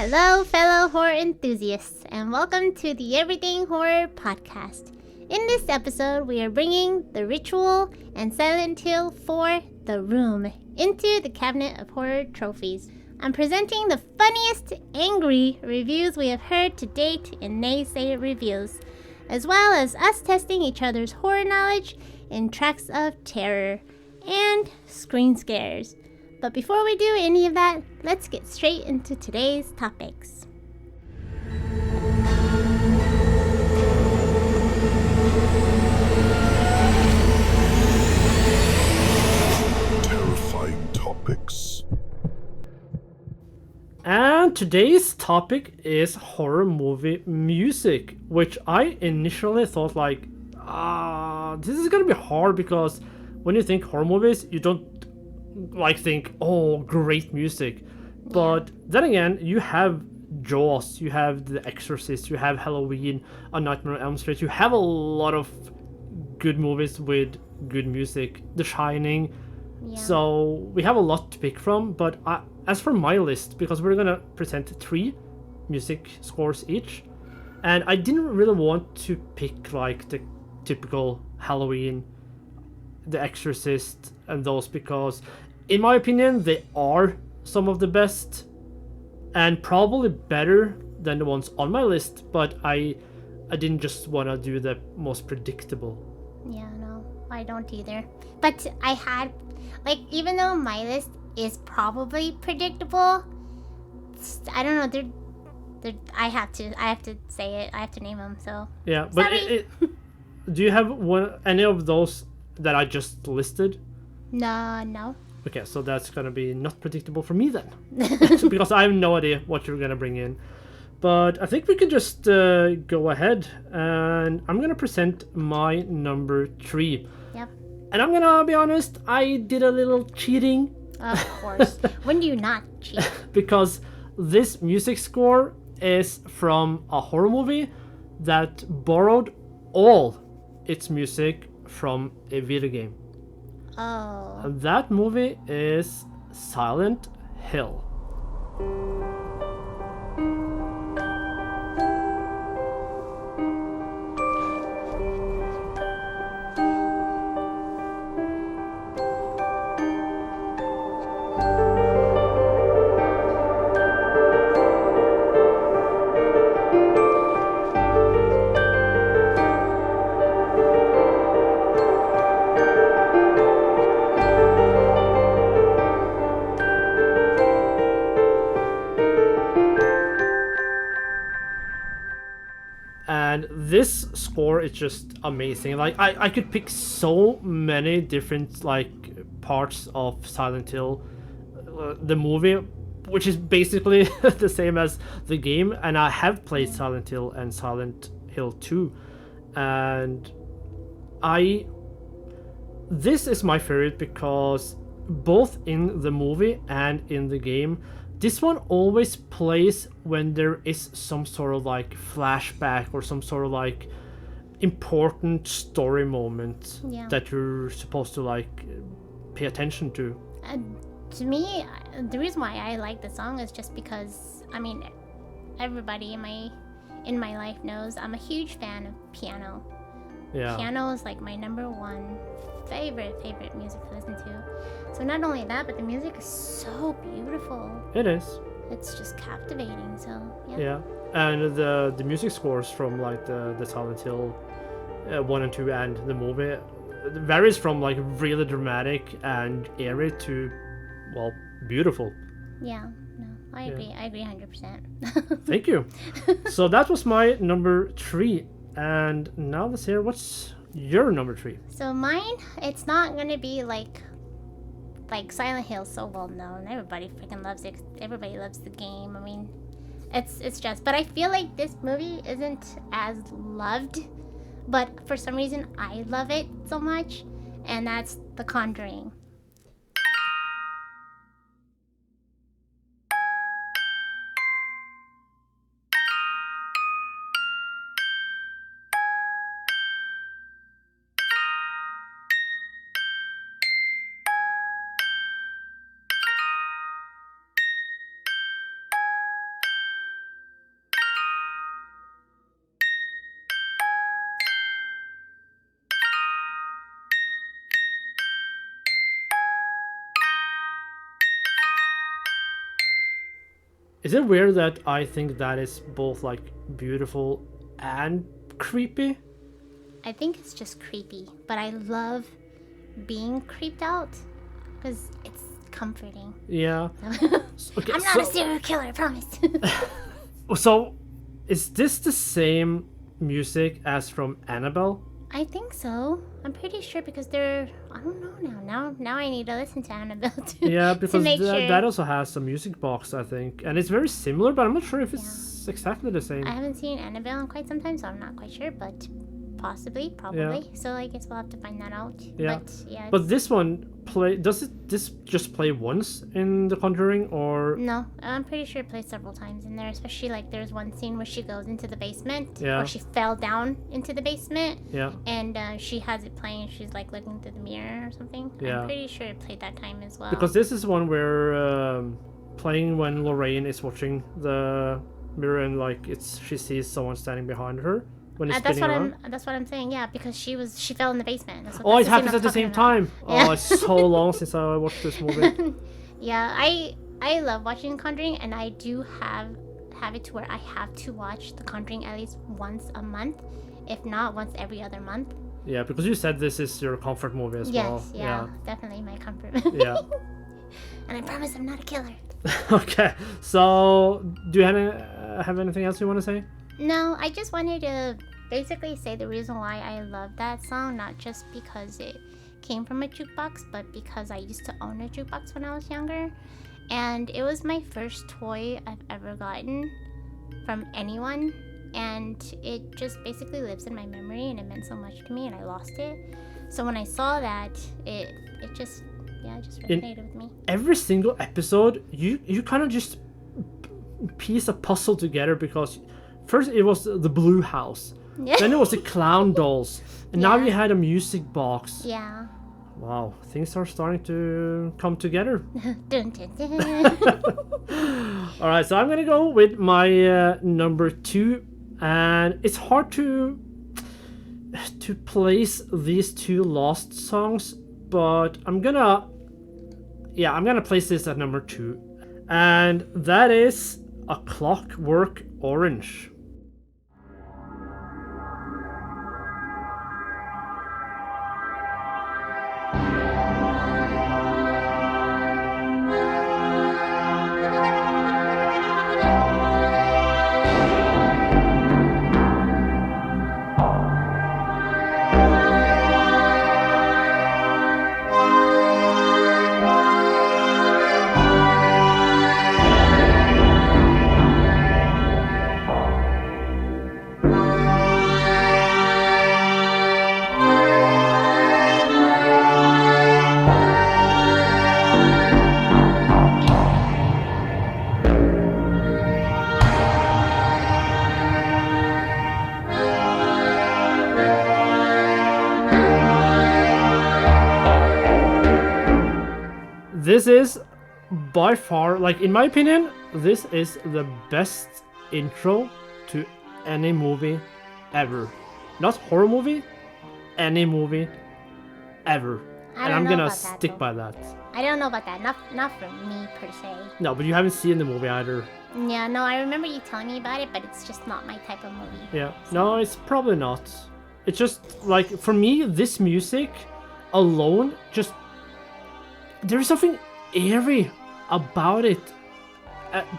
Hello, fellow horror enthusiasts, and welcome to the Everything Horror Podcast. In this episode, we are bringing The Ritual and Silent Hill 4 The Room into the Cabinet of Horror trophies. I'm presenting the funniest, angry reviews we have heard to date in Naysayer Reviews, as well as us testing each other's horror knowledge in tracks of terror and screen scares. But before we do any of that, let's get straight into today's topics. Terrifying topics. And today's topic is horror movie music, which I initially thought this is gonna be hard because when you think horror movies, you don't think, oh, great music. But then again, you have Jaws, you have The Exorcist, you have Halloween, A Nightmare on Elm Street. You have a lot of good movies with good music. The Shining. Yeah. So we have a lot to pick from. But as for my list, because we're gonna present 3 music scores each, and I didn't really want to pick the typical Halloween, The Exorcist, and those, because in my opinion, they are some of the best and probably better than the ones on my list, but I didn't just want to do the most predictable. Yeah, no, I don't either. But I had, even though my list is probably predictable, I don't know, I have to say it, I have to name them, so. Yeah, but do you have any of those that I just listed? No. Okay, so that's gonna be not predictable for me then, because I have no idea what you're gonna bring in. But I think we can just go ahead, and I'm gonna present my number 3. Yep. And I'm gonna be honest, I did a little cheating. Of course. When do you not cheat? Because this music score is from a horror movie that borrowed all its music from a video game. Oh. And that movie is Silent Hill. And this score is just amazing. I could pick so many different parts of Silent Hill, the movie, which is basically the same as the game. And I have played Silent Hill and Silent Hill 2, and this is my favorite because both in the movie and in the game, this one always plays when there is some sort of flashback or some sort of important story moment that you're supposed to pay attention to. To me, the reason why I like the song is just because, everybody in my life knows I'm a huge fan of piano. Yeah. Piano is my number 1 favorite music to listen to. So not only that, but the music is so beautiful. It is. It's just captivating. So yeah. And the music scores from the Silent Hill 1 and 2 and the movie varies from really dramatic and eerie to beautiful. Yeah. No, I agree. I agree 100%. Thank you. So that was my number 3, and now let's hear what's your number 3. So mine, it's not gonna be like Silent Hill's so well known. Everybody freaking loves it. Everybody loves the game. I mean, it's just. But I feel like this movie isn't as loved. But for some reason, I love it so much, and that's The Conjuring. Is it weird that I think that is both like beautiful and creepy? I think it's just creepy, but I love being creeped out because it's comforting. Yeah. Okay, I'm not a serial killer, I promise. So, is this the same music as from Annabelle? I think so. I'm pretty sure because they're. I don't know now. Now I need to listen to Annabelle too. Yeah, to because make sure. that also has a music box, I think, and it's very similar, but I'm not sure if it's exactly the same. I haven't seen Annabelle in quite some time, so I'm not quite sure, but possibly, probably. So I guess we'll have to find that out. Yeah. But yeah. But this one this just play once in The Conjuring, or No, I'm pretty sure it plays several times in there. Especially like there's one scene where she goes into the basement, Yeah. or she fell down into the basement, yeah, and she has it playing. She's like looking through the mirror or something. Yeah. I'm pretty sure it played that time as well. because this is one where playing when Lorraine is watching the mirror and like she sees someone standing behind her when it's spinning around. That's what I'm saying. Yeah, because she fell in the basement. Oh, it happens at the same time. Yeah. Oh, it's so long since I watched this movie. Yeah, I love watching The Conjuring, and I do have it to where I have to watch The Conjuring at least once a month, if not once every other month. Yeah, because you said this is your comfort movie as well. Yes, yeah, definitely my comfort. Yeah. And I promise I'm not a killer. Okay, so do you have anything else you want to say? No, I just wanted to basically say the reason why I love that song, not just because it came from a jukebox, but because I used to own a jukebox when I was younger. And it was my first toy I've ever gotten from anyone. And it just basically lives in my memory, and it meant so much to me, and I lost it. So when I saw that, it just resonated with me. Every single episode, you kind of just piece a puzzle together, because first it was the blue house, then it was the clown dolls, and now you had a music box. Yeah. Wow, things are starting to come together. Dun, dun, dun. All right, so I'm gonna go with my number 2, and it's hard to place these two last songs, but I'm gonna place this at number 2, and that is A Clockwork Orange. This is by far, like in my opinion, this is the best intro to any movie ever. Not horror movie, any movie ever. And I'm gonna stick by that. I don't know about that. Not for me per se. No, but you haven't seen the movie either. Yeah, no, I remember you telling me about it, but it's just not my type of movie. Yeah, no, it's probably not. It's just like, for me, this music alone, just there's something eerie about it,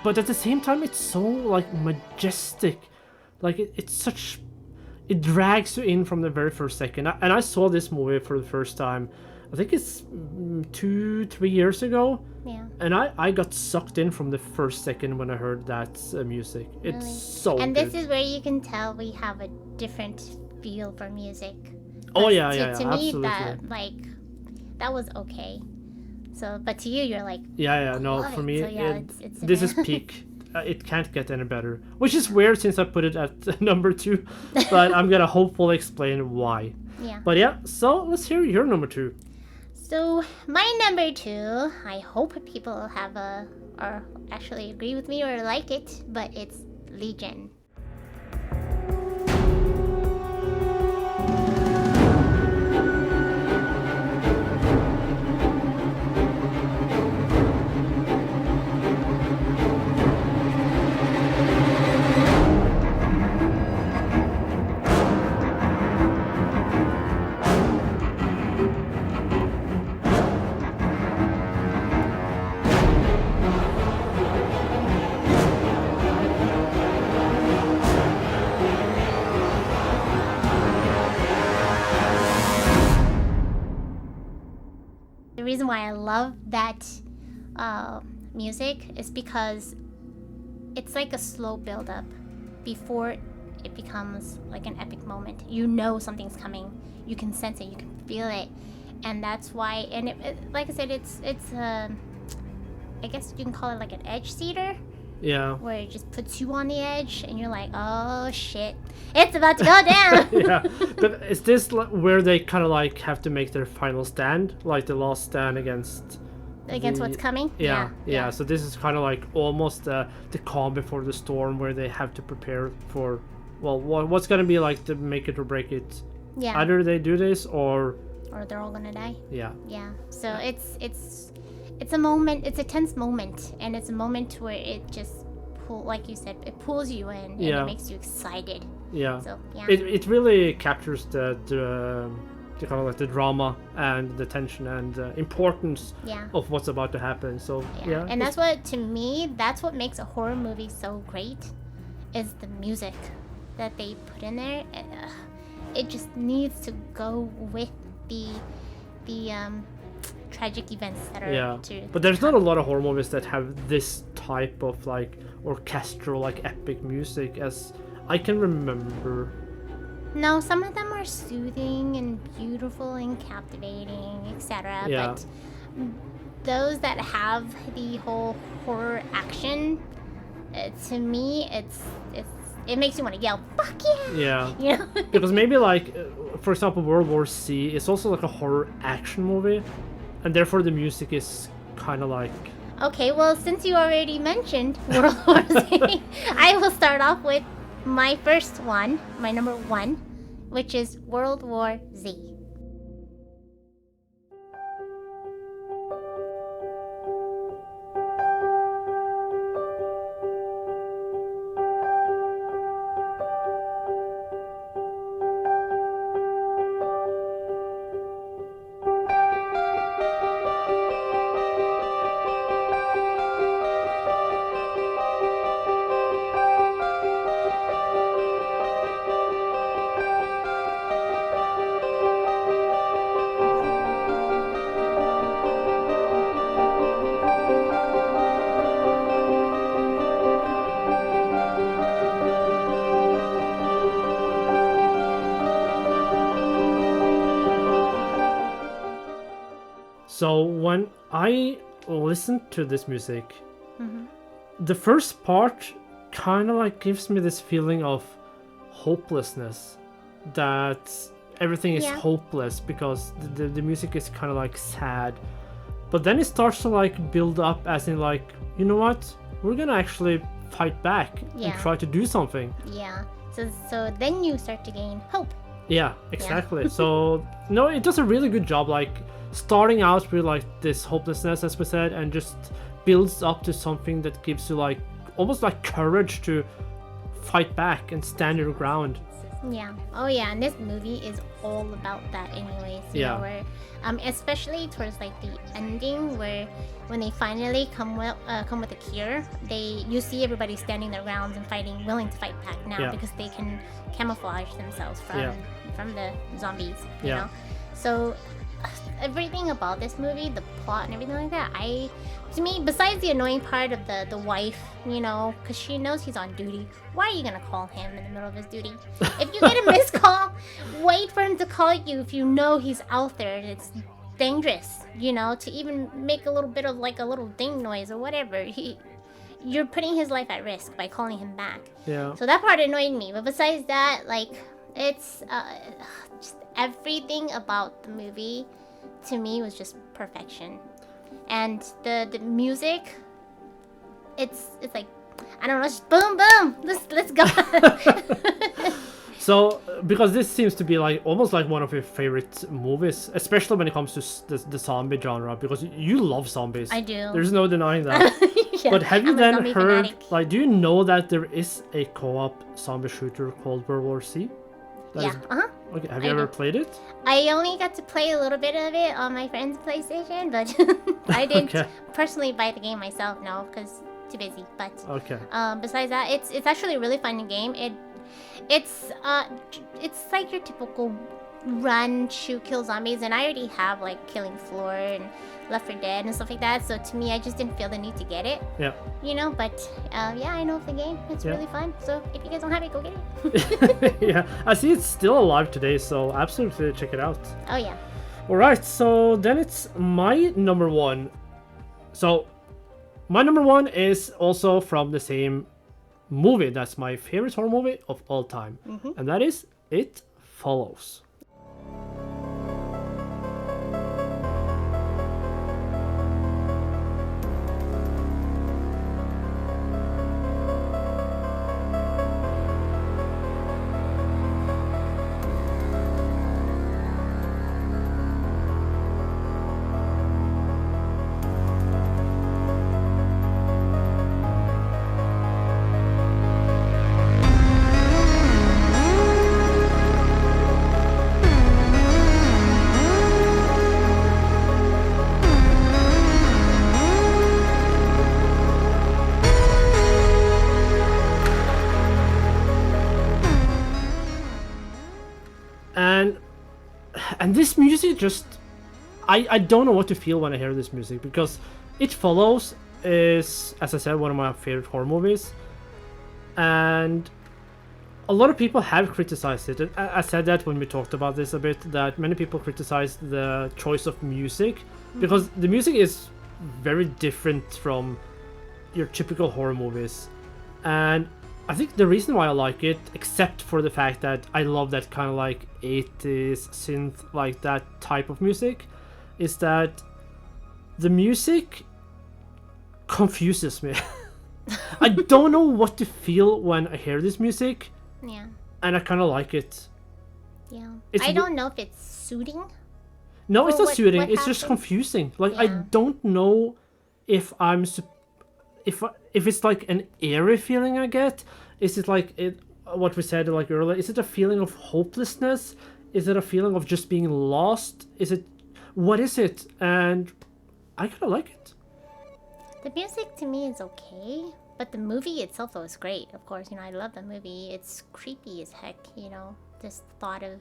but at the same time it's so like majestic, like it drags you in from the very first second. And I saw this movie for the first time I think it's 2-3 years ago. Yeah. And I got sucked in from the first second when I heard that music. It's Really. so And good. this is where you can tell we have a different feel for music. Oh, 'Cause yeah, to absolutely. me, that was okay. So, but to you, you're like, Yeah, no, love for it. me, So, yeah, it's this is peak. It can't get any better. Which is weird since I put it at number 2, but I'm gonna hopefully explain why. Yeah. But yeah, so let's hear your number 2. So my number 2, I hope people have or actually agree with me or like it, but it's Legion. The reason why I love that music is because it's like a slow build up before it becomes like an epic moment. You know something's coming. You can sense it. You can feel it, and that's why. And like I said, it's I guess you can call it like an edge seater. Yeah. Where it just puts you on the edge, and you're like, oh shit, it's about to go down. Yeah, but is this where they kind of like have to make their final stand, like the last stand against what's coming? Yeah. So this is kind of like almost the calm before the storm, where they have to prepare for, well, what's gonna be like the make it or break it. Yeah. Either they do this or they're all gonna die. Yeah. Yeah. So it's a moment. It's a tense moment, and it's a moment where it just like you said, it pulls you in, and it makes you excited. Yeah. So yeah. It really captures the kind of like the drama and the tension and the importance of what's about to happen. So yeah. And that's what, to me, that's what makes a horror movie so great, is the music that they put in there. It just needs to go with the tragic events that are but there's not a lot of horror movies that have this type of like orchestral, like epic music as I can remember. No, some of them are soothing and beautiful and captivating, etc. Yeah. But those that have the whole horror action, to me, it makes you want to yell, "Fuck yeah!" Yeah. You know? Because maybe like, for example, World War C is also like a horror action movie, and therefore the music is kind of like. Okay, well, since you already mentioned World War Z, I will start off with my first one, my number 1, which is World War Z. So when I listen to this music, the first part kind of like gives me this feeling of hopelessness, that everything is hopeless because the music is kind of like sad. But then it starts to like build up, as in like, you know what, we're gonna actually fight back and try to do something. Yeah. So then you start to gain hope. Yeah, exactly. So no, it does a really good job, like starting out with like this hopelessness, as we said, and just builds up to something that gives you like almost like courage to fight back and stand your ground. Yeah. Oh yeah, and this movie is all about that anyways. You know, where, especially towards like the ending, where when they finally come with a cure, you see everybody standing their grounds and fighting, willing to fight back now because they can camouflage themselves from the zombies. You know, so everything about this movie, the plot and everything like that, to me, besides the annoying part of the wife, you know, because she knows he's on duty, why are you gonna call him in the middle of his duty? If you get a missed call, wait for him to call you if you know he's out there and it's dangerous, you know, to even make a little bit of like a little ding noise or whatever. You're putting his life at risk by calling him back. Yeah. So that part annoyed me. But besides that, like, it's just everything about the movie to me was just perfection. And the music, it's like, I don't know, it's just boom boom. Let's go. So, because this seems to be like almost like one of your favorite movies, especially when it comes to the zombie genre, because you love zombies. I do. There's no denying that. Yeah, But have you I'm a then zombie heard, fanatic. like, do you know that there is a co-op zombie shooter called World War C? That Yeah. is- Okay, have you I ever do. played it? I only got to play a little bit of it on my friend's PlayStation, but I didn't Okay. personally buy the game myself, no, because too busy. But Okay. besides that, it's actually a really fun game. It's like your typical run, shoot, kill zombies, and I already have like Killing Floor and Left 4 Dead and stuff like that. So to me, I just didn't feel the need to get it. Yeah. You know, but yeah, I know of the game. It's Yeah. really fun. So if you guys don't have it, go get it. Yeah, I see it's still alive today, so absolutely check it out. Oh yeah. Alright, so then it's my number one. So, my number one is also from the same movie. That's my favorite horror movie of all time. And that is It Follows. And this music just, I don't know what to feel when I hear this music, because It Follows is, as I said, one of my favorite horror movies, and a lot of people have criticized it. I said that when we talked about this a bit, that many people criticized the choice of music, because the music is very different from your typical horror movies. And I think the reason why I like it, except for the fact that I love that kind of like 80s synth, like that type of music, is that the music confuses me. I don't know what to feel when I hear this music, Yeah. and I kind of like it. Yeah. It's I don't know if it's suiting. No, it's Or not what- suiting. what It's just happens? confusing. Like I Yeah. don't know if I'm if it's like an eerie feeling I get. Is it like what we said like earlier? Is it a feeling of hopelessness? Is it a feeling of just being lost? What is it? And I kind of like it. The music to me is okay, but the movie itself though is great. Of course, you know, I love the movie. It's creepy as heck, you know. This thought of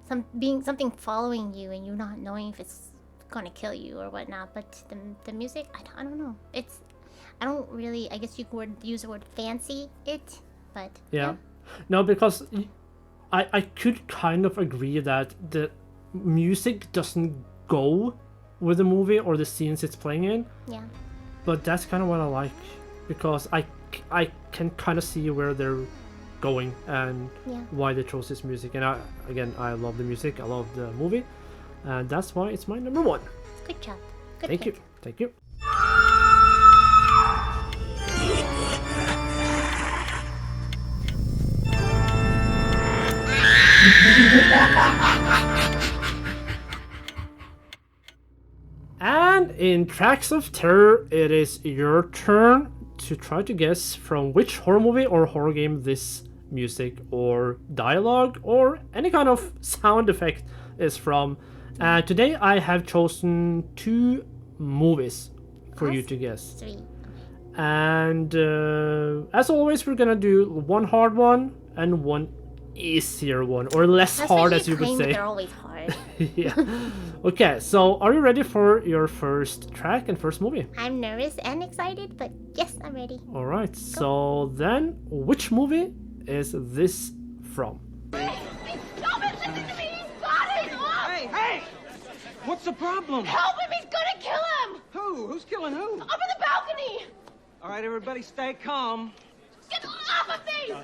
something following you and you not knowing if it's gonna kill you or whatnot. But the music, I don't know. I don't really. I guess you could use the word fancy it, but Yeah. No, because I could kind of agree that the music doesn't go with the movie or the scenes it's playing in. yeah. But that's kind of what I like, because I can kind of see where they're going and Yeah. why they chose this music. And I love the music, I love the movie, and that's why it's my number one. Good job. Good Thank you. pick. Thank you. And in Tracks of Terror, it is your turn to try to guess from which horror movie or horror game this music or dialogue or any kind of sound effect is from. And today I have chosen 2 movies for you to guess. 3. And as always, we're gonna do one hard one and one easier one, or less That's hard, what as you would claim, say. they're always hard. Yeah. Okay, so are you ready for your first track and first movie? I'm nervous and excited, but yes, I'm ready. All right. So then, which movie is this from? Stop it! Listen to me! He's got it! Hey, hey! What's the problem? Help him! He's gonna kill him! Who? Who's killing who? Up on the balcony! All right, everybody stay calm. Get off of me!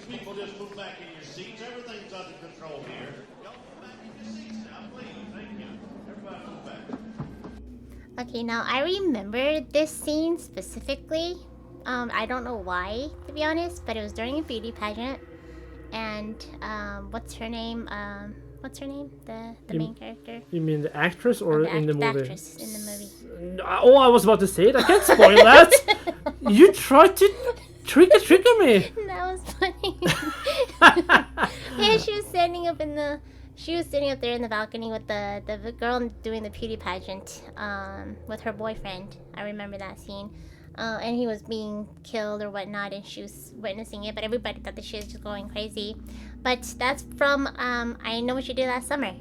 People just move back in your seats. Everything's under control here. Y'all move back in your seats now, please. Thank you. Everybody move back. Okay, now I remember this scene specifically. I don't know why, to be honest, but it was during a beauty pageant. And what's her name? The main character. You mean the actress or in the movie? The actress in the movie. Oh, I was about to say it. I can't spoil that. You tried to trigger me. That was funny. Yeah, she was standing up there in the balcony with the girl doing the beauty pageant with her boyfriend. I remember that scene. And he was being killed or whatnot, and she was witnessing it, but everybody thought that she was just going crazy. But that's from I Know What You Did Last Summer.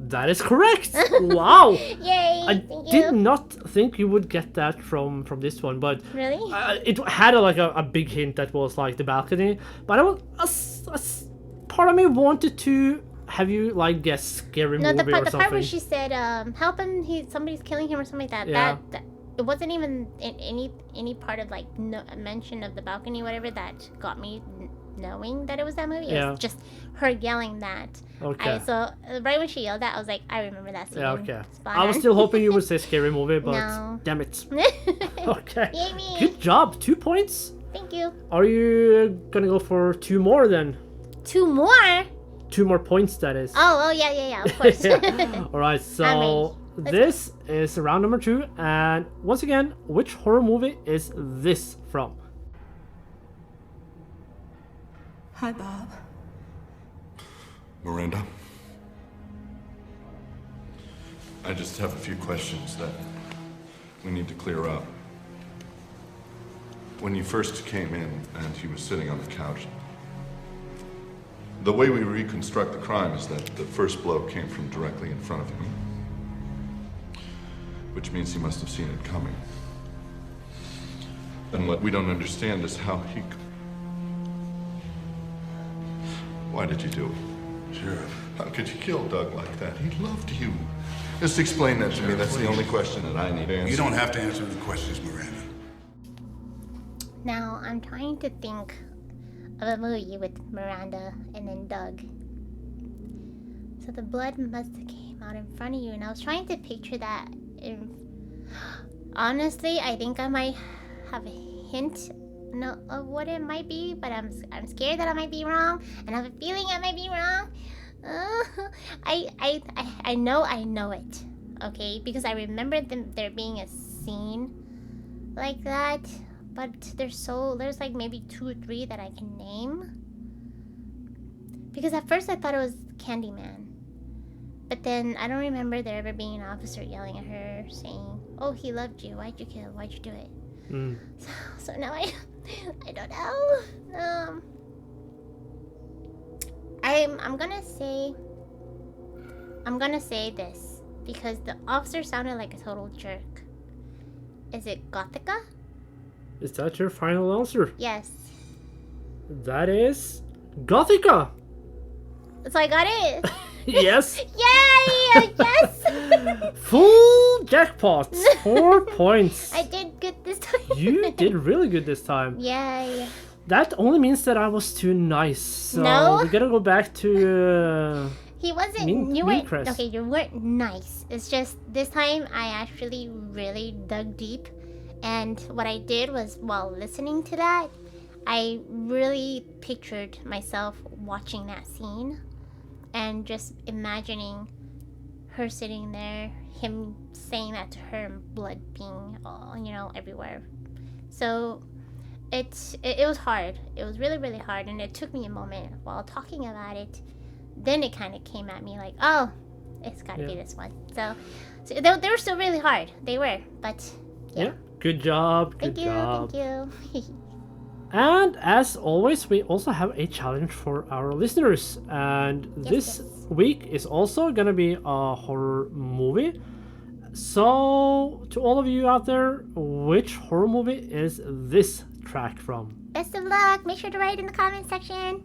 That is correct. Wow. Yay! I thank you. did not think you would get that from this one, but Really? it had a big hint that was like the balcony. But I was, part of me wanted to have you like guess scary No, movie the or part something. where she said, "Help him! Somebody's killing him" or something like that. Yeah. That it wasn't even in any part of like no mention of the balcony, whatever, that got me knowing that it was that movie. It Yeah. was just her yelling that. Okay. So right when she yelled that, I was like, I remember that scene. Yeah, okay. Spot I was on. still hoping you would say scary movie, but No. damn it. Okay. Yay me. Good job. 2 points. Thank you. Are you gonna go for 2 more then? 2 more? 2 more points, that is. Oh yeah, of course. Yeah. All right, so ready. Let's this is round number 2, and once again, which horror movie is this from? Hi, Bob. Miranda, I just have a few questions that we need to clear up. When you first came in and he was sitting on the couch, the way we reconstruct the crime is that the first blow came from directly in front of him, which means he must have seen it coming. And what we don't understand is how he... Why did you do it? Sheriff, how could you kill Doug like that? He loved you. Just explain that to me. That's the only question that I need answered. You don't have to answer the questions, Miranda. Now I'm trying to think of a movie with Miranda and then Doug. So the blood must have came out in front of you, and I was trying to picture that. Honestly, I think I might have a hint of what it might be, but I'm scared that I might be wrong, and I have a feeling I might be wrong. I know it, okay, because I remember there being a scene like that, but there's like maybe 2 or 3 that I can name. Because at first I thought it was Candyman, but then I don't remember there ever being an officer yelling at her saying, "Oh, he loved you. Why'd you kill? Why'd you do it?" So now I don't know. I'm gonna say this because the officer sounded like a total jerk. Is it Gothica? Is that your final answer? Yes. That is Gothica. So I got it. Yes. Yay! Yes. Full jackpot. 4 points. I did good this time. You did really good this time. Yay. That only means that I was too nice. So No. we gotta go back to. He wasn't. Mean You weren't. Khres. Okay, you weren't nice. It's just this time I actually really dug deep, and what I did was while listening to that, I really pictured myself watching that scene, and just imagining her sitting there, him saying that to her, and blood being all, everywhere. So it was hard. It was really, really hard, and it took me a moment while talking about it. Then it kind of came at me like, oh, it's got to be this one. So they were still really hard. They were, but yeah. Good job. Good Thank you. job. Thank you. And as always, we also have a challenge for our listeners. And this week is also gonna be a horror movie. So, to all of you out there, which horror movie is this track from? Best of luck. Make sure to write in the comment section.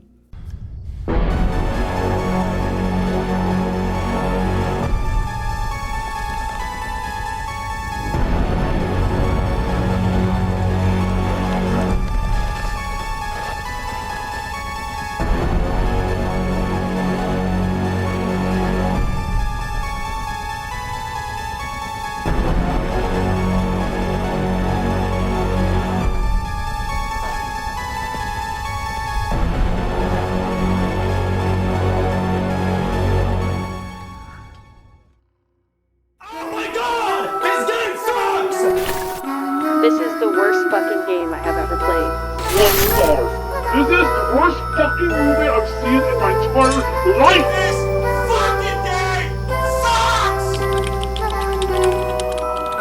This is the worst fucking game I have ever played. This is the worst fucking movie I've seen in my entire life! This fucking game sucks!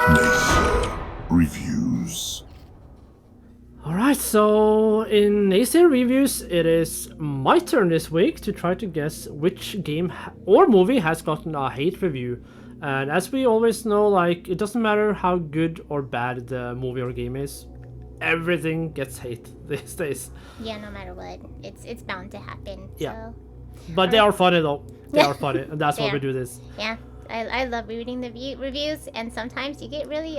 Naysayer Reviews. Alright, so in Naysayer Reviews, it is my turn this week to try to guess which game or movie has gotten a hate review. And as we always know, like, it doesn't matter how good or bad the movie or game is, everything gets hate these days. Yeah, no matter what. It's bound to happen. Yeah. So. But they are funny though. They are funny, and that's why we do this. Yeah. I love reading the reviews, and sometimes you get really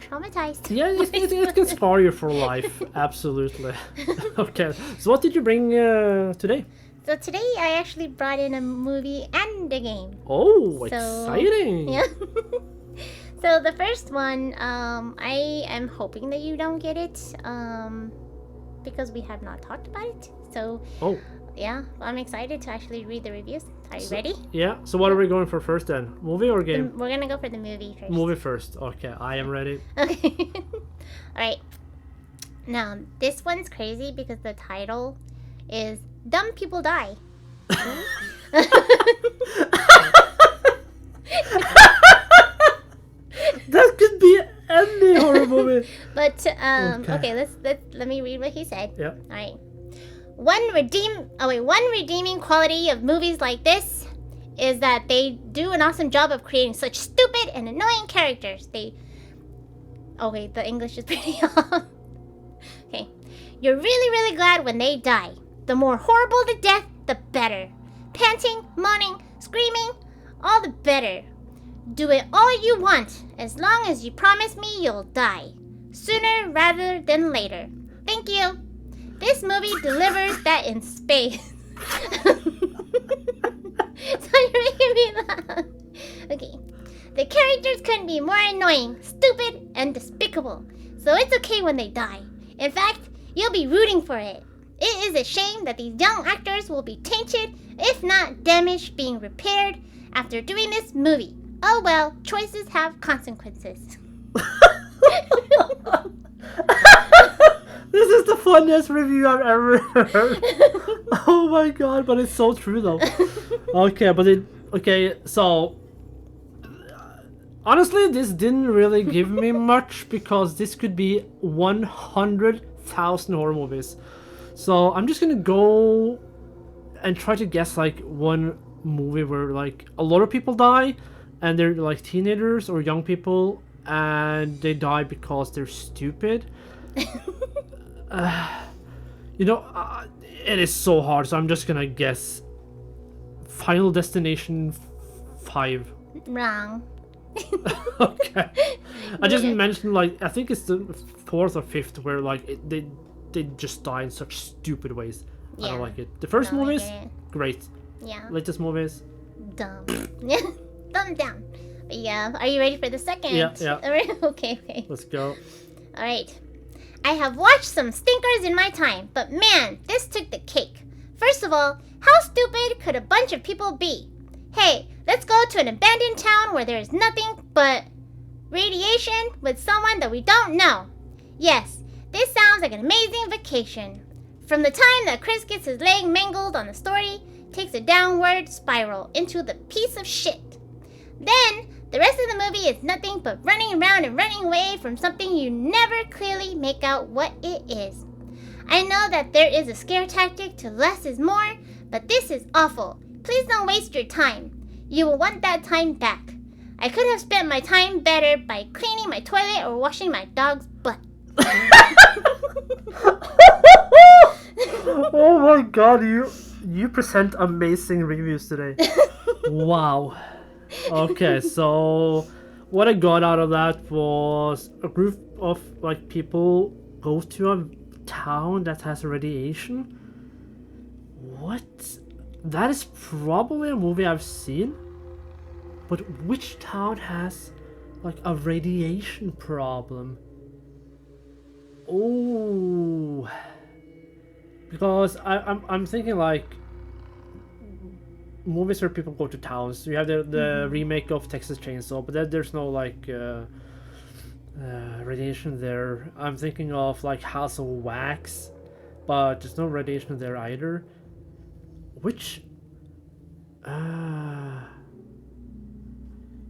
traumatized. Yeah, it can scar you for life. Absolutely. Okay, so what did you bring today? So today I actually brought in a movie and a game. Oh, So, exciting! Yeah. So the first one, I am hoping that you don't get it, because we have not talked about it. So, yeah, I'm excited to actually read the reviews. Are you ready? Yeah. So what are we going for first then? Movie or game? We're gonna go for the movie first. Movie first. Okay, I am ready. Okay. All right. Now this one's crazy because the title is "Dumb People Die." That could be any horror movie. But okay, let me read what he said. Yeah. All right. One redeeming quality of movies like this is that they do an awesome job of creating such stupid and annoying characters. The English is pretty off. Okay. You're really, really glad when they die. The more horrible the death, the better. Panting, moaning, screaming, all the better. Do it all you want, as long as you promise me you'll die. Sooner rather than later. Thank you. This movie delivers that in space. So you're making me laugh. Okay. The characters couldn't be more annoying, stupid, and despicable. So it's okay when they die. In fact, you'll be rooting for it. It is a shame that these young actors will be tainted, if not damaged, being repaired after doing this movie. Oh well, choices have consequences. This is the funniest review I've ever heard. Oh my god, but it's so true though. Okay, so honestly, this didn't really give me much because this could be 100,000 horror movies. So I'm just gonna go and try to guess like one movie where like a lot of people die and they're like teenagers or young people and they die because they're stupid. It is so hard, so I'm just gonna guess Final Destination 5. Wrong. Okay. I just mentioned like I think it's the 4th or 5th where like they just die in such stupid ways. I don't like it. The first movies, great. Yeah. Latest movies, dumb. Thumb down. But yeah, are you ready for the second? Yeah. Okay. Let's go. All right. I have watched some stinkers in my time, but man, this took the cake. First of all, how stupid could a bunch of people be? Hey, let's go to an abandoned town where there is nothing but radiation with someone that we don't know. Yes, this sounds like an amazing vacation. From the time that Khres gets his leg mangled on the story, takes a downward spiral into the piece of shit. Then, the rest of the movie is nothing but running around and running away from something you never clearly make out what it is. I know that there is a scare tactic to less is more, but this is awful. Please don't waste your time. You will want that time back. I could have spent my time better by cleaning my toilet or washing my dog's butt. Oh my god, you present amazing reviews today. Wow. Okay, so what I got out of that was a group of like people go to a town that has radiation. What? That is probably a movie I've seen. But which town has like a radiation problem? Oh, because I'm thinking like movies where people go to towns. You have the remake of Texas Chainsaw, but there's no like radiation there. I'm thinking of like House of Wax, but there's no radiation there either. Which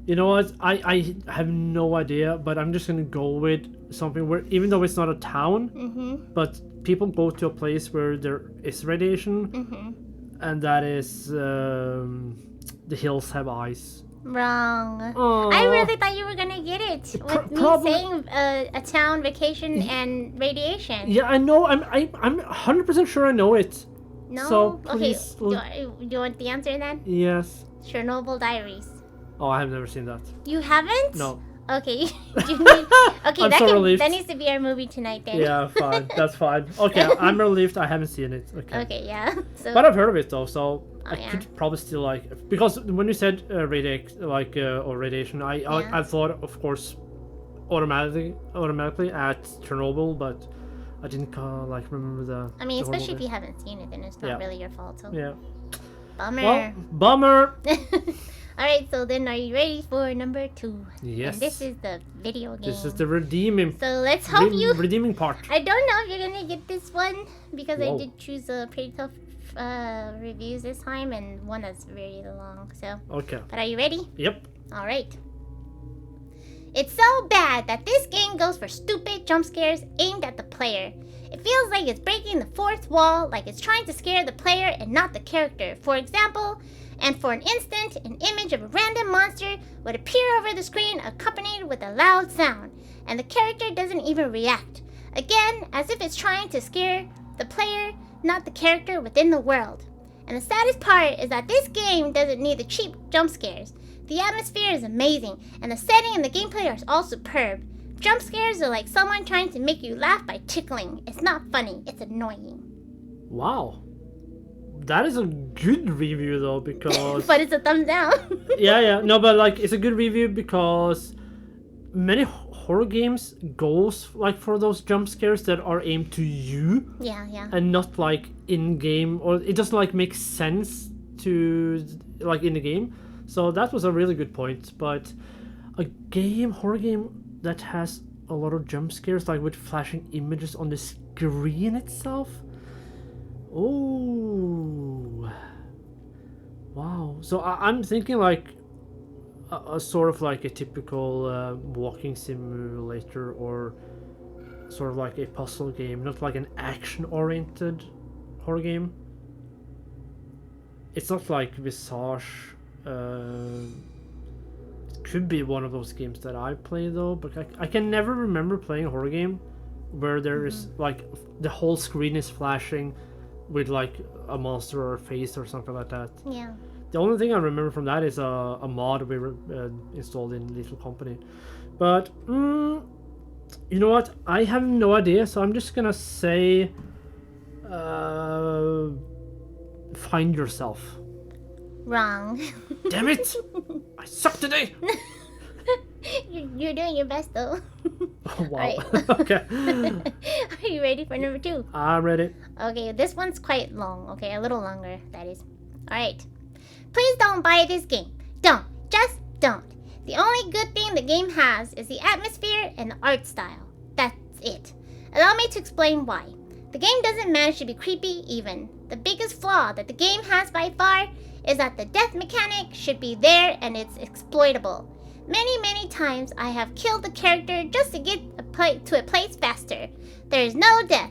you know what? I have no idea, but I'm just gonna go with something where, even though it's not a town, but people go to a place where there is radiation, and that is The Hills Have Eyes. Wrong. Oh. I really thought you were gonna get it with me saying a town, vacation, and radiation. Yeah, I know. I'm 100% sure I know it. No. So please. Okay. Do you want the answer then? Yes. Chernobyl Diaries. Oh, I have never seen that. You haven't? No. Okay. You need... Okay, Relieved. that needs to be our movie tonight then. Yeah, fine. That's fine. Okay, I'm relieved I haven't seen it. Okay, yeah. So... But I've heard of it though, so I yeah. could probably still like, because when you said or radiation, I thought, of course, automatically at Chernobyl, but I didn't like remember the. I mean, especially if you haven't seen it, then it's not really your fault. So. Yeah. Bummer. Well, bummer. Alright, so then are you ready for number 2? Yes. And this is the video game. This is the redeeming. So let's hope redeeming part. I don't know if you're gonna get this one because Whoa. I did choose a pretty tough reviews this time and one that's very long. So. Okay. But are you ready? Yep. Alright. It's so bad that this game goes for stupid jump scares aimed at the player. It feels like it's breaking the fourth wall, like it's trying to scare the player and not the character. For example, and for an instant, an image of a random monster would appear over the screen accompanied with a loud sound, and the character doesn't even react. Again, as if it's trying to scare the player, not the character within the world. And the saddest part is that this game doesn't need the cheap jump scares. The atmosphere is amazing, and the setting and the gameplay are all superb. Jump scares are like someone trying to make you laugh by tickling. It's not funny, it's annoying. Wow. That is a good review though, because... But it's a thumbs down. yeah. No, but like, it's a good review because many horror games goes like for those jump scares that are aimed to you. Yeah. And not like in-game, or it doesn't like make sense to like in the game. So that was a really good point. But a horror game that has a lot of jump scares, like with flashing images on the screen itself. Oh, wow. So I'm thinking like a sort of like a typical walking simulator, or sort of like a puzzle game, not like an action-oriented horror game. It's not like Visage. It could be one of those games that I play though, but I can never remember playing a horror game where there is like the whole screen is flashing with like a monster or a face or something like that. Yeah. The only thing I remember from that is a mod we installed in Little Company. But you know what? I have no idea, so I'm just gonna say Find Yourself. Wrong. Damn it! I suck today! You're doing your best though. Oh, wow. Right. Okay. Are you ready for number 2? I'm ready. Okay, this one's quite long. Okay, a little longer, that is. Alright. Please don't buy this game. Don't. Just don't. The only good thing the game has is the atmosphere and the art style. That's it. Allow me to explain why. The game doesn't manage to be creepy even. The biggest flaw that the game has by far is that the death mechanic should be there and it's exploitable. Many times I have killed the character just to get to a place faster. There is no death.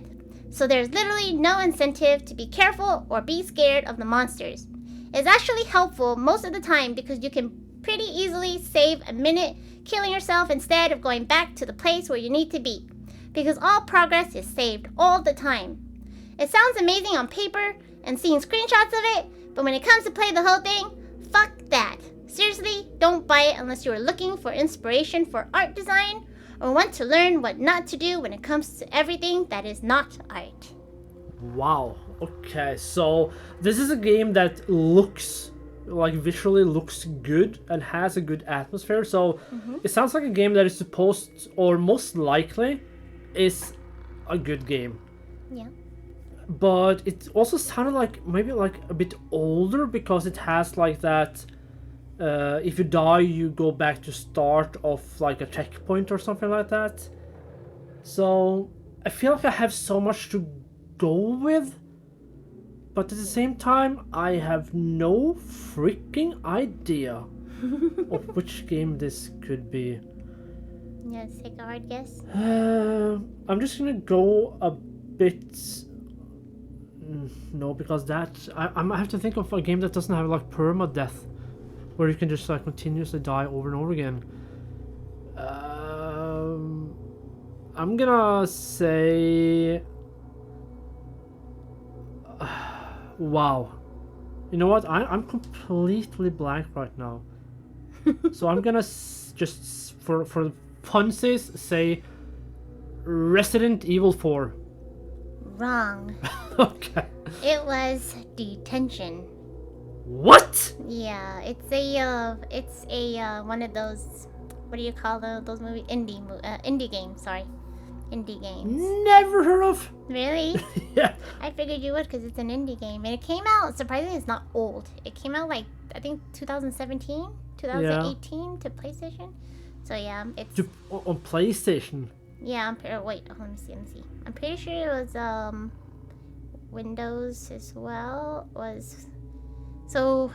So there's literally no incentive to be careful or be scared of the monsters. It's actually helpful most of the time because you can pretty easily save a minute killing yourself instead of going back to the place where you need to be, because all progress is saved all the time. It sounds amazing on paper and seeing screenshots of it, but when it comes to play the whole thing, fuck that. Seriously, don't buy it unless you are looking for inspiration for art design or want to learn what not to do when it comes to everything that is not art. Wow. Okay, so this is a game that looks like visually looks good and has a good atmosphere. So it sounds like a game that is supposed, or most likely, is a good game. Yeah. But it also sounded like maybe like a bit older because it has like that. If you die, you go back to start of like a checkpoint or something like that. So I feel like I have so much to go with, but at the same time, I have no freaking idea of which game this could be. Yeah, take a hard guess. I'm just gonna go a bit. No, because that I have to think of a game that doesn't have like permadeath, where you can just like continuously die over and over again. I'm gonna say. Wow. You know what? I'm completely blank right now. So I'm gonna just for funsies say Resident Evil 4. Wrong. Okay. It was Detention. What? Yeah, it's a one of those, what do you call those movies? Indie games. Sorry, indie games. Never heard of. Really? Yeah. I figured you would because it's an indie game, and it came out. Surprisingly, it's not old. It came out like I think 2017, 2018 to PlayStation. So yeah, it's On PlayStation. yeah. Wait, let me see. I'm pretty sure it was Windows as well. So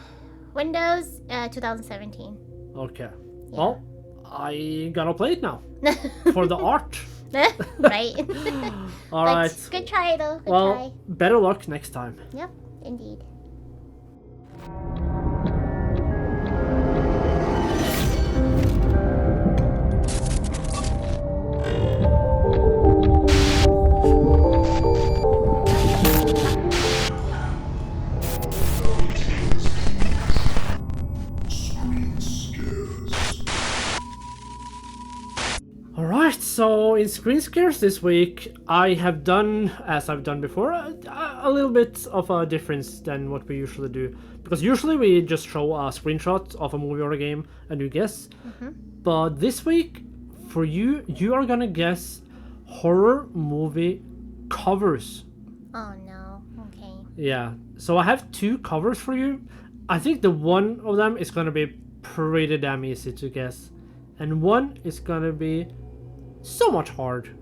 Windows 2017. Okay. Yeah. Well, I gotta play it now for the art. Right. All But right. good try though. Good Well, try. better luck next time. Yep, indeed. Alright, so in Screen Scares this week, I have done, as I've done before, a little bit of a difference than what we usually do. Because usually we just show a screenshot of a movie or a game and you guess. But this week, for you, you are gonna guess horror movie covers. Oh no. Okay. Yeah, so I have two covers for you. I think the one of them is gonna be pretty damn easy to guess. And one is gonna be so much hard.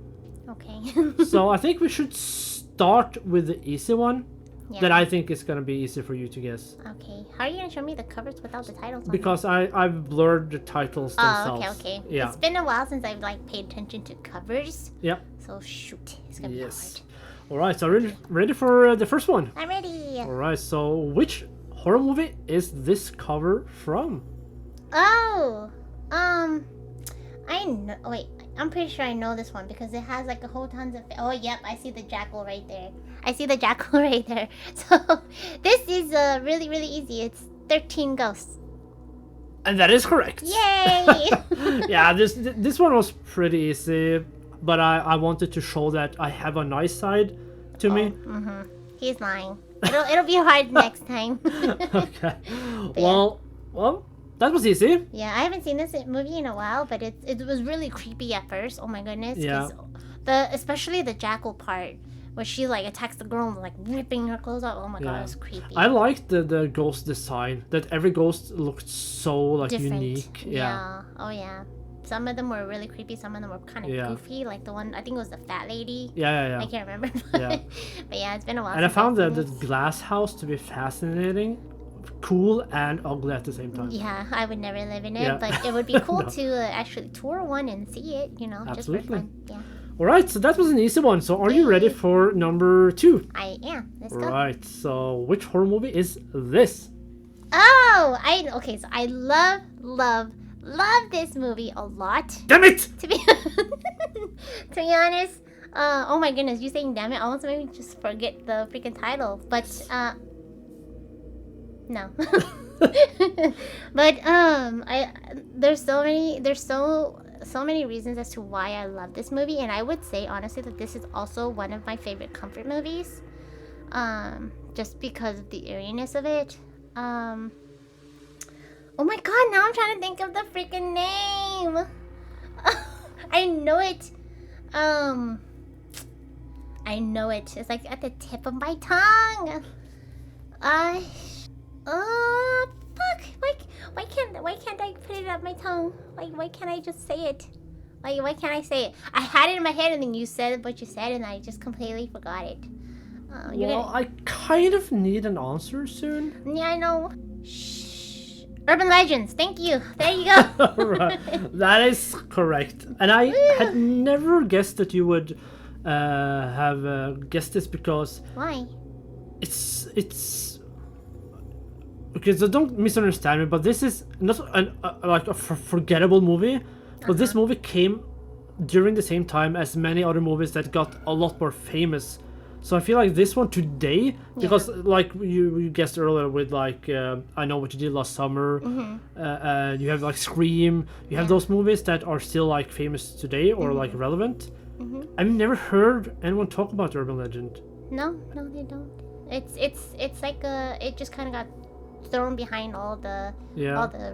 Okay. So I think we should start with the easy one Yeah. that I think is gonna be easy for you to guess. Okay. How are you gonna show me the covers without the titles on Because I've blurred the titles them? themselves. Oh, okay. Yeah. It's been a while since I've like paid attention to covers. Yeah. So shoot, it's gonna Yes. be Alright, so ready for the first one? hard. I'm ready. Alright, so which horror movie is this cover from? Oh, I know. Wait, I'm pretty sure I know this one because it has like a whole tons of. Oh, yep, I see the jackal right there. So this is really easy. It's 13 Ghosts. And that is correct. Yay! Yeah, this one was pretty easy, but I wanted to show that I have a nice side to me. He's lying. It'll be hard next time. Okay. Well, that was easy. Yeah, I haven't seen this movie in a while, but it was really creepy at first. Oh my goodness. 'Cause especially the jackal part where she like attacks the girl and like ripping her clothes off. Oh my god, it was creepy. I liked the ghost design. That every ghost looked so like Different. unique. Oh yeah. Some of them were really creepy. Some of them were kind of goofy. Like the one I think it was the fat lady. Yeah. I can't remember. Yeah. But yeah, it's been a while. And I since found I've the seen this. glass house to be fascinating, cool and ugly at the same time. Yeah, I would never live in it, Yeah. but it would be cool No. to actually tour one and see it. You know, just for Absolutely. fun. Yeah. Alright, so that was an easy one. So are you ready for number 2? I am. Let's go. Right, so which horror movie is this? Oh, okay, so I love this movie a lot. Damn it! To be to be honest, oh my goodness, you saying damn it almost made me just forget the freaking title. But no. But there's so many reasons as to why I love this movie, and I would say honestly that this is also one of my favorite comfort movies. Just because of the eeriness of it. Oh my god, now I'm trying to think of the freaking name. I know it. I know it. It's like at the tip of my tongue. Fuck. Why can't I put it up my tongue? Why can't I just say it? Why can't I say it? I had it in my head and then you said what you said and I just completely forgot it. I kind of need an answer soon. Yeah, I know. Shh. Urban Legends. Thank you. There you go. Right. That is correct. And I had never guessed that you would have guessed this because... Why? It's... Okay, so don't misunderstand me, but this is not a forgettable movie. But this movie came during the same time as many other movies that got a lot more famous. So I feel like this one today, because like you guessed earlier with like I Know What You Did Last Summer, you have like Scream, you have those movies that are still like famous today or like relevant. I've never heard anyone talk about Urban Legend. No, they don't. It's like it just kind of got thrown behind all the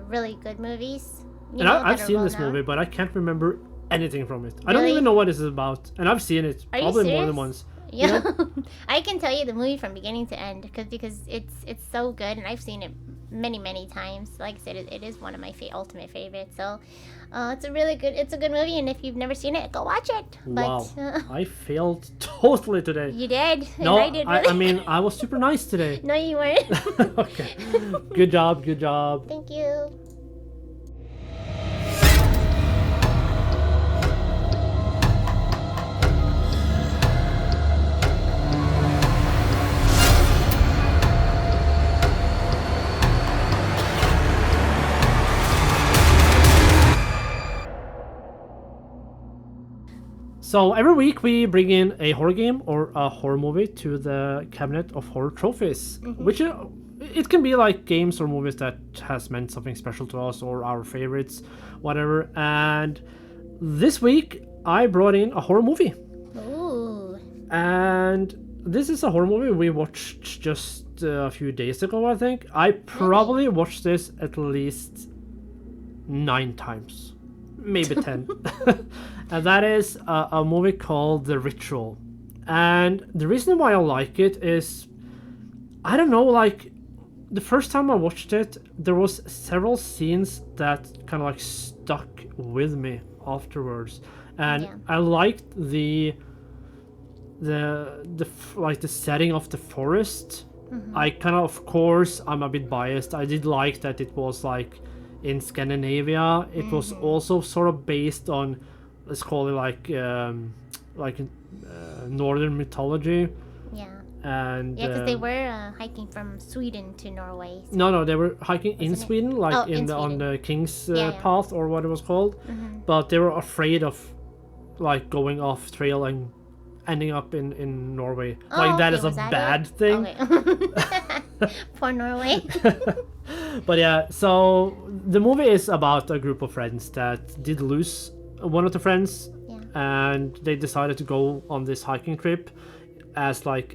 really good movies. And I've seen this movie, but I can't remember anything from it. I don't even know what this is about, and I've seen it probably more than once. Yeah, I can tell you the movie from beginning to end because it's so good, and I've seen it many times. Like I said, it is one of my ultimate favorites. So it's a good movie, and if you've never seen it, go watch it. Wow, I failed totally today. You did. No, and I did. Really. I mean I was super nice today. No, you weren't. Okay, good job. Thank you. So every week we bring in a horror game or a horror movie to the cabinet of horror trophies, which it can be like games or movies that has meant something special to us or our favorites, whatever. And this week I brought in a horror movie. Ooh. And this is a horror movie we watched just a few days ago, I think. I probably watched this at least 9 times, maybe 10. And that is a movie called The Ritual. And the reason why I like it is, I don't know, like the first time I watched it, there was several scenes that kind of like stuck with me afterwards. And I liked the setting of the forest. I kind of course, I'm a bit biased. I did like that it was like in Scandinavia. It was also sort of based on, let's call it like northern mythology. Yeah. And because they were hiking from Sweden to Norway. So. No, they were hiking in Sweden, like on the King's Path or what it was called. But they were afraid of like going off trail and ending up in Norway. Like that is a bad thing. Okay. For Norway. But yeah, so the movie is about a group of friends that did lose one of the friends, and they decided to go on this hiking trip as like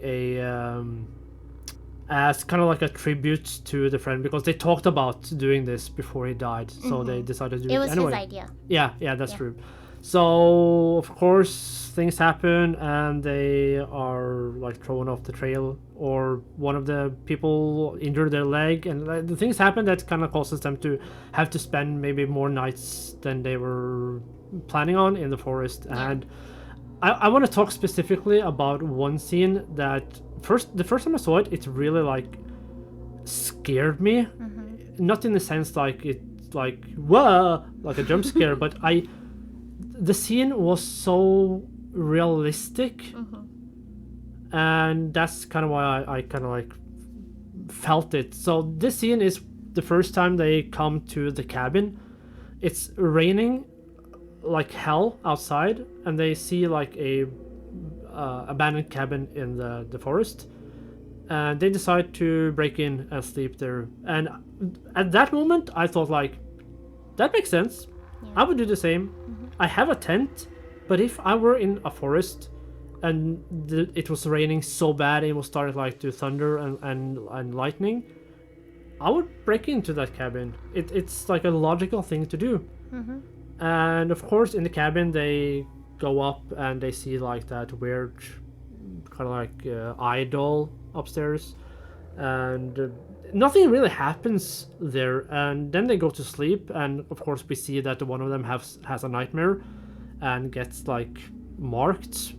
as kind of like a tribute to the friend, because they talked about doing this before he died, so they decided to do it anyway. It was his idea. Yeah, that's true. So of course things happen and they are like thrown off the trail, or one of the people injured their leg, and the things happen that kind of causes them to have to spend maybe more nights than they were planning on in the forest. And I want to talk specifically about one scene that the first time I saw it, it really like scared me. Not in the sense like it like whoa, like a jump scare, but the scene was so realistic, and that's kind of why I kind of like felt it. So this scene is the first time they come to the cabin. It's raining like hell outside, and they see like a abandoned cabin in the forest, and they decide to break in and sleep there. And at that moment I thought like, that makes sense. I would do the same. I have a tent, but if I were in a forest and it was raining so bad it was starting like to thunder and lightning, I would break into that cabin. It's like a logical thing to do. And of course in the cabin they go up and they see like that weird kind of like idol upstairs, and nothing really happens there. And then they go to sleep, and of course we see that one of them has a nightmare and gets like marked.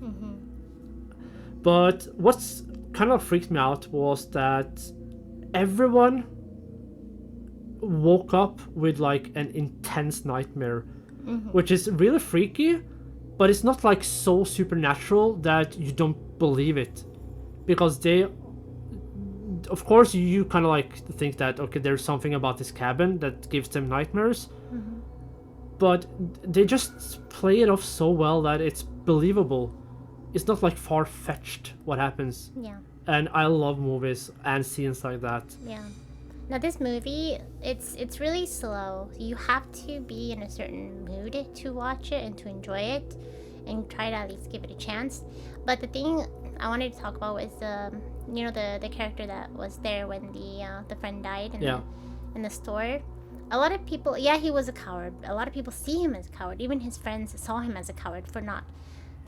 But what's kind of freaked me out was that everyone woke up with like an intense nightmare, which is really freaky, but it's not like so supernatural that you don't believe it, because they, of course you kind of like think that okay, there's something about this cabin that gives them nightmares, but they just play it off so well that it's believable. It's not like far-fetched what happens. And I love movies and scenes like that. Now this movie, it's really slow. You have to be in a certain mood to watch it and to enjoy it, and try to at least give it a chance. But the thing I wanted to talk about was the character that was there when the friend died in the store. A lot of people, he was a coward. A lot of people see him as a coward. Even his friends saw him as a coward for not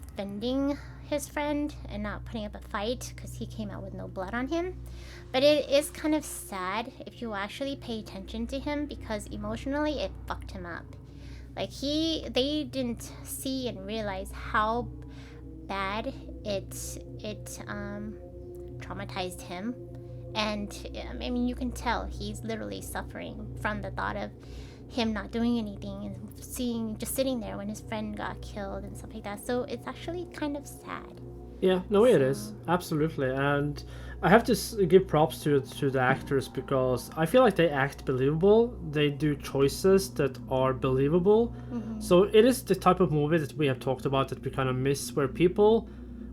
defending his friend and not putting up a fight, because he came out with no blood on him. But it is kind of sad if you actually pay attention to him, because emotionally it fucked him up. Like they didn't see and realize how bad it traumatized him. And I mean, you can tell he's literally suffering from the thought of him not doing anything and just sitting there when his friend got killed and stuff like that. So it's actually kind of sad. It is absolutely. And I have to give props to the actors, because I feel like they act believable. They do choices that are believable. So it is the type of movie that we have talked about that we kind of miss, where people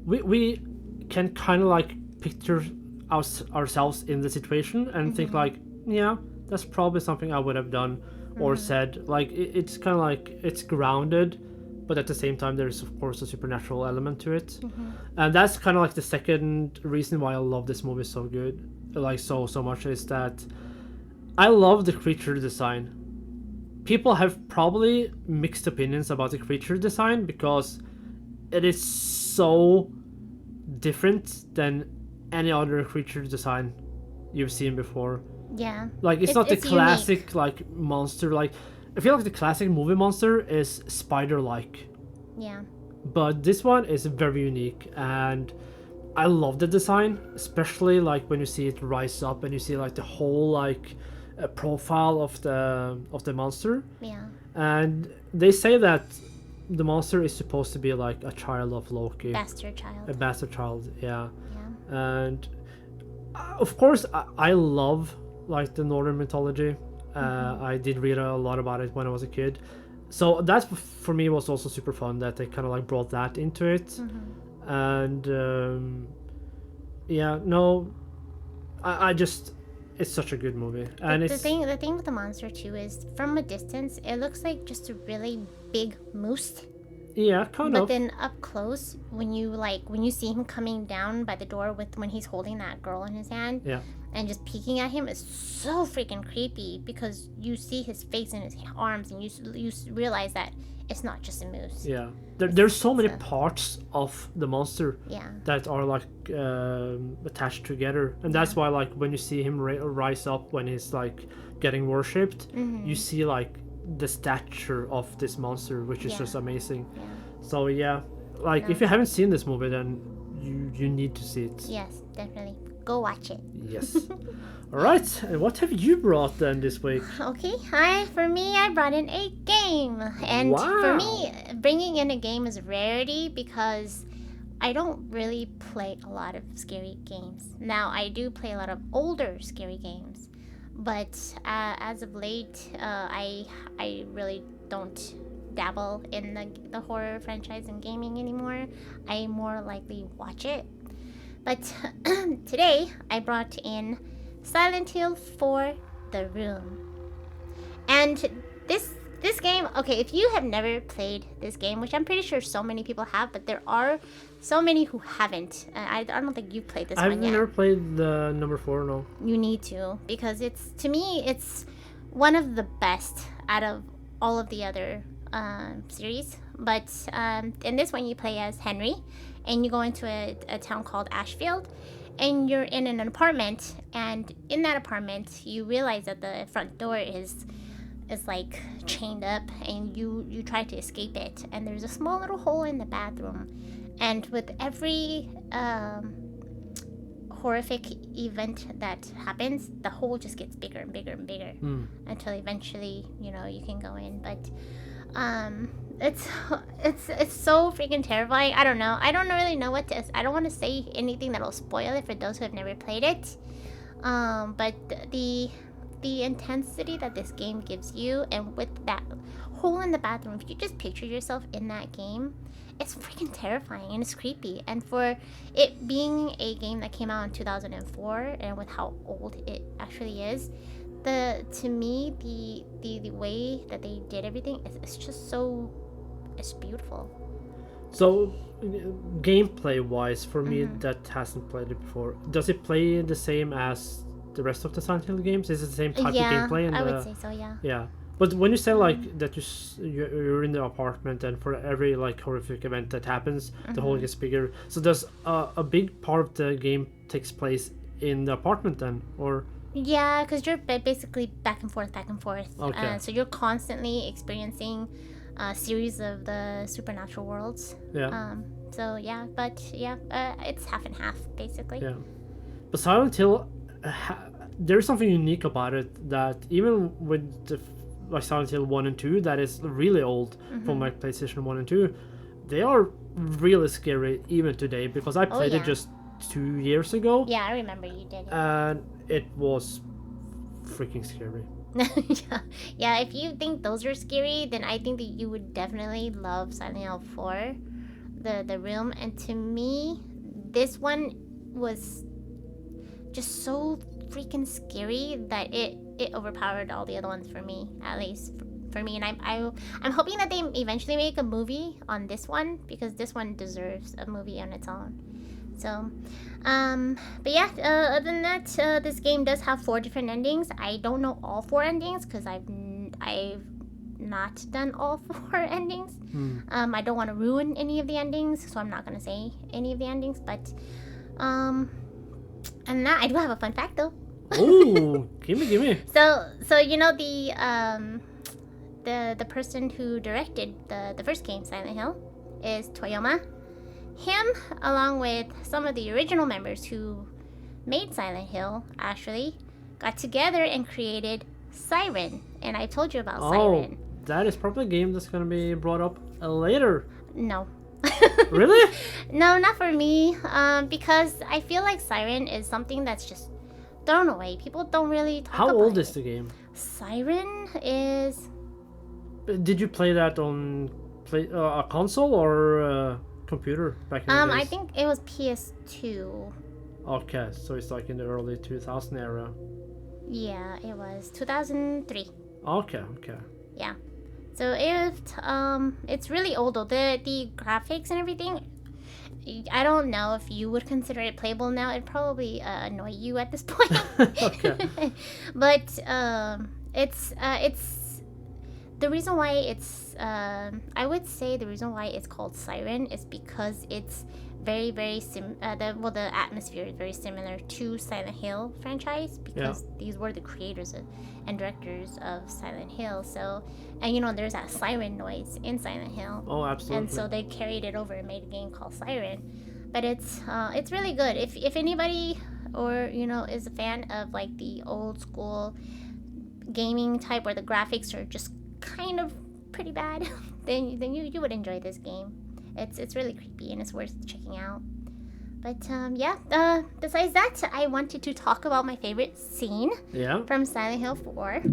we can kind of like picture ourselves in the situation and think like, yeah, that's probably something I would have done or said. Like it's kind of like it's grounded, but at the same time there's of course a supernatural element to it. And that's kind of like the second reason why I love this movie so good, like so much, is that I love the creature design. People have probably mixed opinions about the creature design because it is so different than any other creature design you've seen before. Like it's not the classic unique. Like monster. Like I feel like the classic movie monster is spider-like. But this one is very unique, and I love the design, especially like when you see it rise up and you see like the whole like profile of the monster. And they say that the monster is supposed to be like a child of Loki. Bastard child. A bastard child, And of course I love like the Northern mythology. I did read a lot about it when I was a kid, so that for me was also super fun that they kind of like brought that into it. And I just, it's such a good movie. And the thing with the monster too is, from a distance it looks like just a really big moose. But then up close, when you see him coming down by the door when he's holding that girl in his hand, and just peeking at him, is so freaking creepy, because you see his face and his arms, and you realize that it's not just a moose. There's so many parts of the monster that are like attached together, and that's why like when you see him rise up when he's like getting worshipped, you see like the stature of this monster, which is just amazing. So if you haven't seen this movie, then you need to see it. Yes, definitely. go watch it. Yes. All right. And what have you brought then this week? Okay, for me, I brought in a game. And Wow. for me, bringing in a game is a rarity because I don't really play a lot of scary games. Now, I do play a lot of older scary games, but as of late, I really don't dabble in the horror franchise and gaming anymore. I more likely watch it. But today, I brought in Silent Hill 4: The Room. And this game, okay, if you have never played this game, which I'm pretty sure so many people have, but there are so many who haven't. I don't think you've played this one yet. I've never played the number 4, no. You need to, because to me, it's one of the best out of all of the other series. But in this one, you play as Henry, and you go into a town called Ashfield, and you're in an apartment, and in that apartment, you realize that the front door is like chained up, and you try to escape it, and there's a small little hole in the bathroom, and with every horrific event that happens, the hole just gets bigger and bigger and bigger until eventually you can go in. But it's so freaking terrifying. I don't know. I don't really know what to. I don't want to say anything that'll spoil it for those who have never played it. But the intensity that this game gives you, and with that hole in the bathroom, if you just picture yourself in that game, it's freaking terrifying and it's creepy. And for it being a game that came out in 2004, and with how old it actually is, to me the way that they did everything, it's just so, it's beautiful. So gameplay wise, for me that hasn't played it before, does it play the same as the rest of the Silent Hill games? Is it the same type of gameplay? I would say so, yeah. Yeah. But when you say like that you're in the apartment, and for every like horrific event that happens, the hole gets bigger. So does a big part of the game takes place in the apartment then, or? Yeah, because you're basically back and forth. Okay. So you're constantly experiencing a series of the supernatural worlds. Yeah. So yeah, but yeah, it's half and half basically. Yeah. But Silent Hill, there's something unique about it that even with the like Silent Hill 1 and 2 that is really old from like PlayStation 1 and 2, they are really scary even today, because I played it just 2 years ago. Yeah, I remember you did. And it was freaking scary. Yeah, if you think those are scary, then I think that you would definitely love Silent Hill 4, the Room. And to me, this one was just so freaking scary that it overpowered all the other ones for me, at least for me. And I'm hoping that they eventually make a movie on this one, because this one deserves a movie on its own. So but yeah, other than that, this game does have 4 different endings. I don't know all 4 endings because I've not done all 4 endings. I don't want to ruin any of the endings, so I'm not going to say any of the endings. But and that, I do have a fun fact though. Oh, give me. So you know the person who directed the first game, Silent Hill, is Toyama. Him, along with some of the original members who made Silent Hill, actually got together and created Siren. And I told you about Siren. That is probably a game that's gonna be brought up later. No. Really? No, not for me. Because I feel like Siren is something that's just thrown away. People don't really talk about it. How old is the game? Siren is... Did you play that on a console or computer back in the days? I think it was PS2. Okay, so it's like in the early 2000 era. Yeah, it was 2003. Okay. Yeah. So it's really old though. The graphics and everything, I don't know if you would consider it playable now. It'd probably annoy you at this point. Okay. But it's the reason why it's I would say the reason why it's called Siren is because it's very the atmosphere is very similar to Silent Hill franchise, because these were the creators and directors of Silent Hill. So, and there's that siren noise in Silent Hill. Oh, absolutely. And so they carried it over and made a game called Siren. But it's really good. If anybody or is a fan of like the old school gaming type where the graphics are just kind of pretty bad, then you would enjoy this game. It's really creepy and it's worth checking out. But besides that, I wanted to talk about my favorite scene from Silent Hill 4.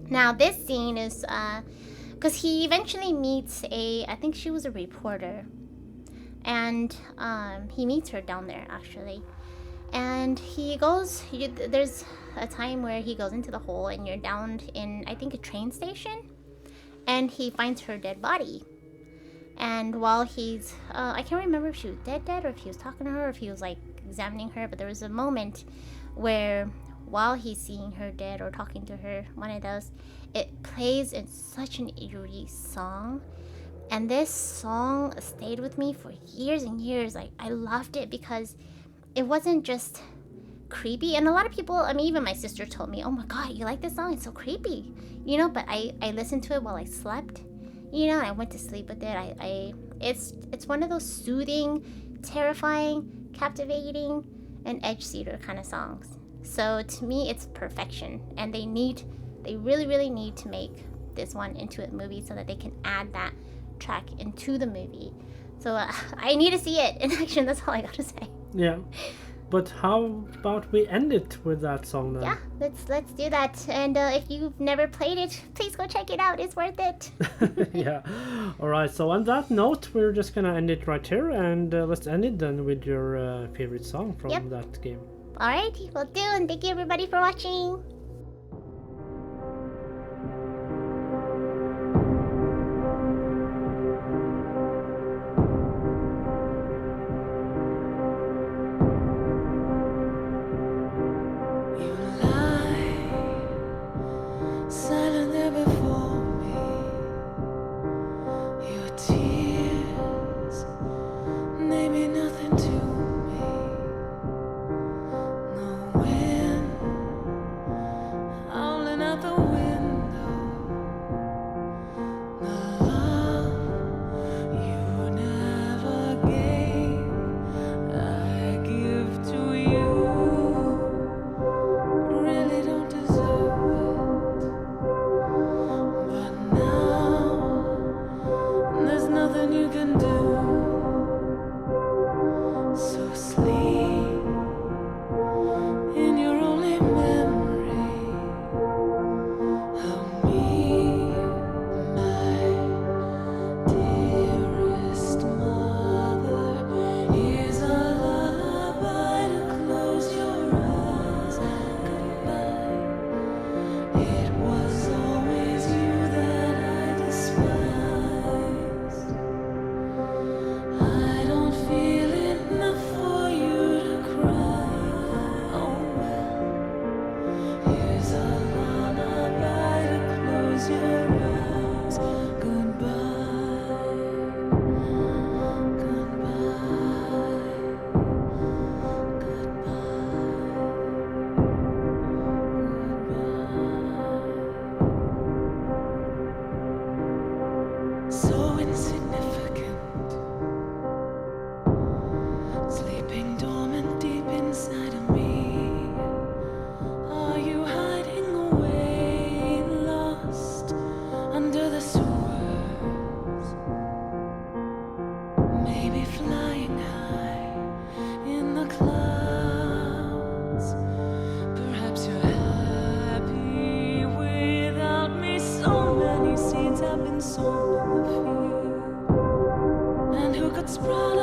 Now this scene is because he eventually meets I think she was a reporter, and he meets her down there actually, and there's a time where he goes into the hole and you're down in, I think, a train station, and he finds her dead body. And while he's I can't remember if she was dead or if he was talking to her, or if he was like examining her, but there was a moment where while he's seeing her dead or talking to her, one of those, it plays in such an eerie song. And this song stayed with me for years and years. Like, I loved it because it wasn't just creepy. And a lot of people, I mean, even my sister told me, oh my god, you like this song? It's so creepy. But I listened to it while I slept. I went to sleep with it. It's one of those soothing, terrifying, captivating, and edge-seater kind of songs. So to me, it's perfection. And they really, really need to make this one into a movie so that they can add that track into the movie. So I need to see it in action. That's all I gotta say. Yeah. But how about we end it with that song then? Yeah, let's do that. And if you've never played it, please go check it out. It's worth it. Yeah. All right. So on that note, we're just gonna end it right here, and let's end it then with your favorite song from that game. All right, will do. And thank you everybody for watching. Sown in the field, and who could sprout